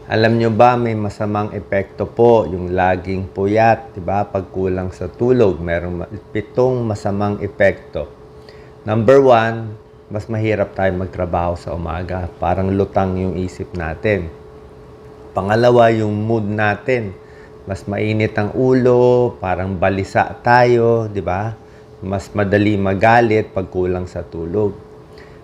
Alam nyo ba may masamang epekto po yung laging puyat, 'di ba? Pag kulang sa tulog, merong 7 masamang epekto. Number 1, mas mahirap tayo magtrabaho sa umaga. Parang lutang yung isip natin. Pangalawa, yung mood natin. Mas mainit ang ulo, parang balisa tayo, 'di ba? Mas madali magalit pag kulang sa tulog.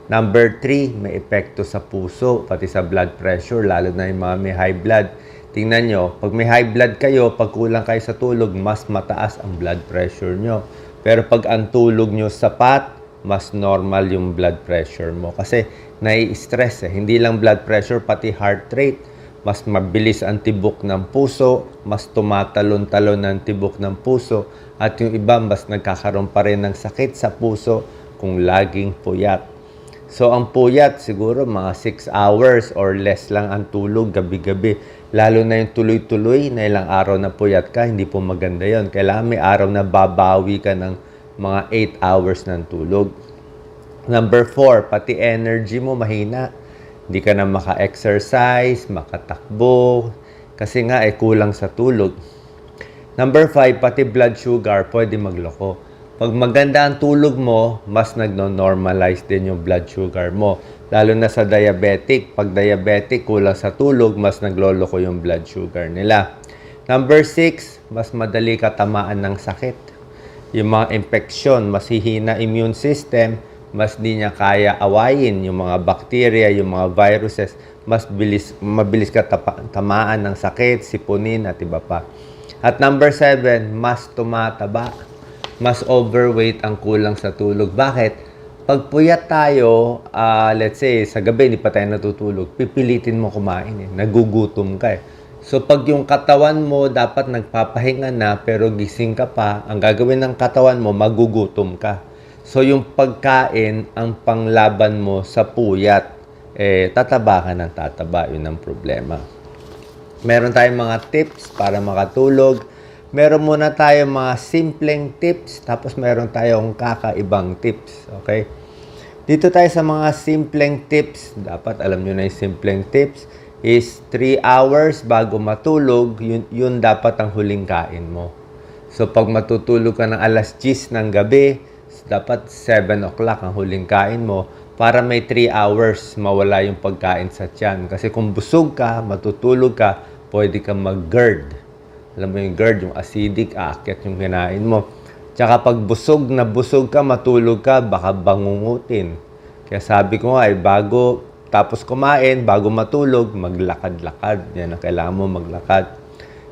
Number 3, may epekto sa puso, pati sa blood pressure, lalo na yung mga may high blood. Tingnan nyo, pag may high blood kayo, pag kulang kayo sa tulog, mas mataas ang blood pressure nyo. Pero pag ang tulog nyo sapat, mas normal yung blood pressure mo. Kasi nai-stress hindi lang blood pressure, pati heart rate. Mas mabilis ang tibok ng puso, mas tumatalon-talon ang tibok ng puso, at yung iba, mas nagkakaroon pa rin ng sakit sa puso kung laging puyat. So, ang puyat, siguro mga 6 hours or less lang ang tulog gabi-gabi. Lalo na yung tuloy-tuloy na ilang araw na puyat ka, hindi po maganda yon. Kailangan may araw na babawi ka ng mga 8 hours ng tulog. Number 4, pati energy mo mahina. Hindi ka na maka-exercise, makatakbo, kasi nga kulang sa tulog. Number 5, pati blood sugar, pwede magloko. Pag maganda ang tulog mo, mas nagno-normalize din yung blood sugar mo. Lalo na sa diabetic. Pag diabetic, kulang sa tulog, mas nagloloko yung blood sugar nila. Number 6, mas madali ka tamaan ng sakit. Yung mga infection, mas hihina immune system, mas di niya kaya awayin yung mga bacteria, yung mga viruses, mabilis ka tamaan ng sakit, sipunin at iba pa. At number 7, mas tumataba. Mas overweight ang kulang sa tulog. Bakit? Pag puyat tayo, let's say, sa gabi, hindi pa tayo natutulog, pipilitin mo kumain nagugutom ka So, pag yung katawan mo, dapat nagpapahinga na, pero gising ka pa, ang gagawin ng katawan mo, magugutom ka. So, yung pagkain, ang panglaban mo sa puyat, tataba ka ng tataba. Yun ang problema. Meron tayong mga tips para makatulog. Meron muna tayong mga simpleng tips, tapos meron tayong kakaibang tips, okay? Dito tayo sa mga simpleng tips. Dapat alam nyo na yung simpleng tips is 3 hours bago matulog, yun dapat ang huling kain mo. So, pag matutulog ka ng alas 10 ng gabi, dapat 7 o'clock ang huling kain mo para may 3 hours mawala yung pagkain sa tiyan. Kasi kung busog ka, matutulog ka, pwede ka mag-GERD. Alam mo yung GERD, yung acidic, aakyat yung kinain mo. Tsaka pag busog ka, matulog ka, baka bangungutin. Kaya sabi ko nga, bago tapos kumain, bago matulog, maglakad-lakad. Yan ang kailangan mo, maglakad.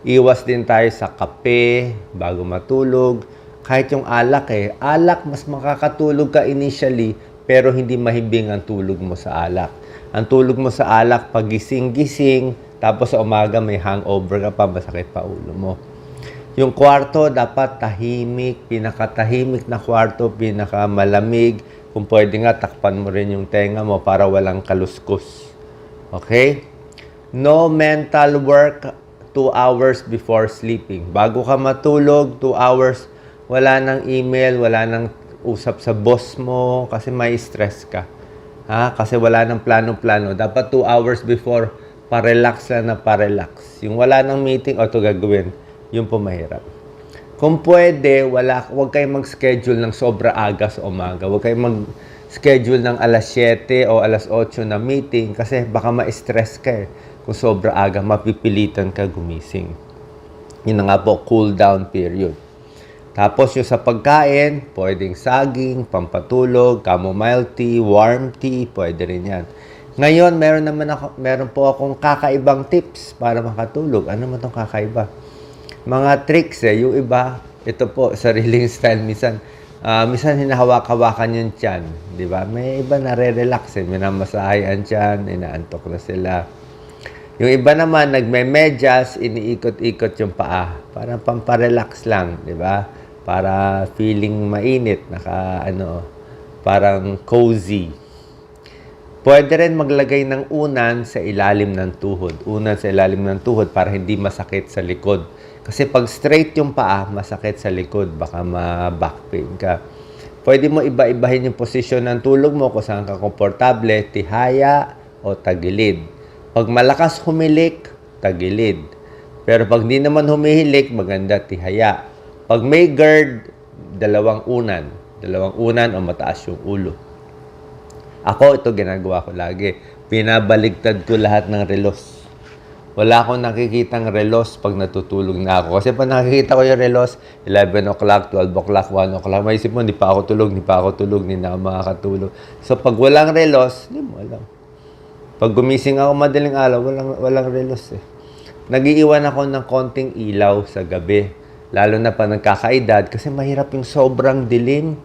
Iwas din tayo sa kape, bago matulog. Kahit yung alak alak, mas makakatulog ka initially, pero hindi mahibing ang tulog mo sa alak. Ang tulog mo sa alak, pag gising-gising, tapos sa umaga may hangover ka pa, masakit pa ulo mo. Yung kwarto, dapat tahimik, pinakatahimik na kwarto, pinakamalamig. Kung pwede nga, takpan mo rin yung tenga mo para walang kaluskos. Okay? No mental work 2 hours before sleeping. Bago ka matulog, 2 hours, wala nang email, wala nang usap sa boss mo kasi may stress ka. Kasi wala nang plano-plano. Dapat 2 hours before, pa-relax lang na pa-relax. Yung wala nang meeting, ito gagawin. Yung po mahirap. Kung pwede, huwag kayong mag-schedule ng sobra aga sa umaga. Huwag kayong mag-schedule ng alas 7 o alas 8 na meeting kasi baka ma-stress ka Kung sobra aga, mapipilitan ka gumising. Yun na nga po, cool down period. Tapos yung sa pagkain, pwedeng saging, pampatulog, chamomile tea, warm tea, pwede rin yan. Ngayon, meron po akong kakaibang tips para makatulog. Ano mo itong kakaiba? Mga tricks yung iba, ito po, sariling style. Minsan hinahawak-hawakan yung tiyan. Di ba? May iba na re-relax minamasahe ang tiyan, inaantok na sila. Yung iba naman, nagme-medyas, iniikot-ikot yung paa. Parang pamparelax lang, di ba? Para feeling mainit, parang cozy. Pwede rin maglagay ng unan sa ilalim ng tuhod. Unan sa ilalim ng tuhod para hindi masakit sa likod. Kasi pag straight yung paa, masakit sa likod. Baka ma-back pain ka. Pwede mo iba-ibahin yung posisyon ng tulog mo kung saan ka komportable, tihaya o tagilid. Pag malakas humilik, tagilid. Pero pag di naman humihilik, maganda tihaya. Pag may GERD, dalawang unan o mataas yung ulo. Ako, ito ginagawa ko lagi. Pinabaligtad ko lahat ng relos. Wala akong nakikitang relos pag natutulog na ako. Kasi pag nakikita ko yung relos, 11 o'clock, 12 o'clock, 1 o'clock, maisip mo, hindi pa ako tulog, hindi na ako makakatulog. So, pag walang relos, hindi mo alam. Pag gumising ako madaling araw, walang relos eh. Nag-iiwan ako ng konting ilaw sa gabi. Lalo na pa nagkakaedad kasi mahirap yung sobrang dilim.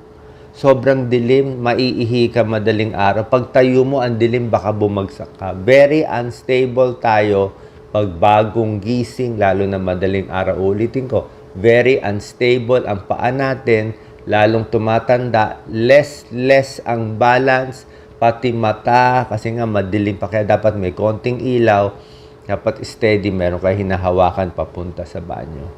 Sobrang dilim, maiihi ka madaling araw. Pag tayo mo, ang dilim, baka bumagsak ka. Very unstable tayo pag bagong gising, lalo na madaling araw. Ulitin ko, very unstable ang paa natin, lalong tumatanda, less ang balance, pati mata, kasi nga madilim pa. Kaya dapat may konting ilaw, dapat steady, meron kayo hinahawakan papunta sa banyo.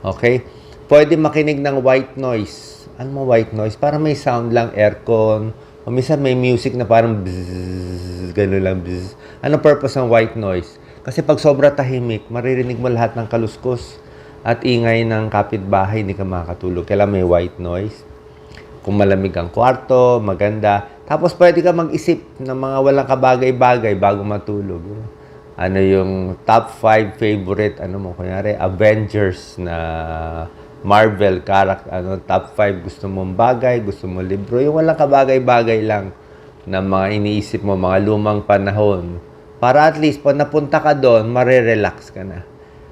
Okay? Pwede makinig ng white noise. Ano mo white noise? Para may sound lang, aircon. O minsan may music na parang bzzz, gano'n lang bzzz. Ano purpose ng white noise? Kasi pag sobra tahimik, maririnig mo lahat ng kaluskos at ingay ng kapitbahay, hindi ka makakatulog. Kailangan may white noise. Kung malamig ang kwarto, maganda. Tapos pwede ka mag-isip ng mga walang kabagay-bagay bago matulog. Ano yung top 5 favorite, kunyari, Avengers na Marvel character, top 5 gusto mong bagay, gusto mong libro, yung walang kabagay-bagay lang na mga iniisip mo, mga lumang panahon. Para at least, pag napunta ka doon, marirelax ka na.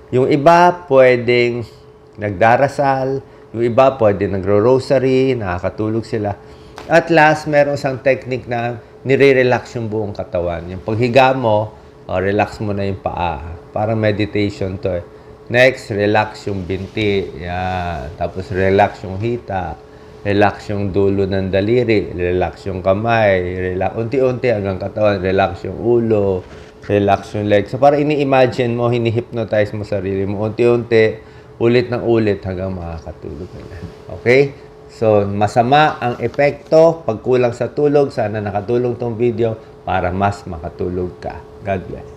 Yung iba, pwedeng nagdarasal, yung iba, pwedeng nagro-rosary, nakakatulog sila. At last, meron isang technique na nire-relax yung buong katawan. Yung paghiga mo, relax mo na yung paa. Parang meditation to eh. Next, relax yung binti. Yan. Tapos, relax yung hita. Relax yung dulo ng daliri. Relax yung kamay. Relax. Unti-unti hanggang katawan. Relax yung ulo. Relax yung legs. So, para ini-imagine mo, hini-hypnotize mo sarili mo. Unti-unti, ulit ng ulit hanggang makakatulog na. Okay? So, masama ang epekto pag kulang sa tulog. Sana nakatulong tong video para mas makatulog ka. God bless.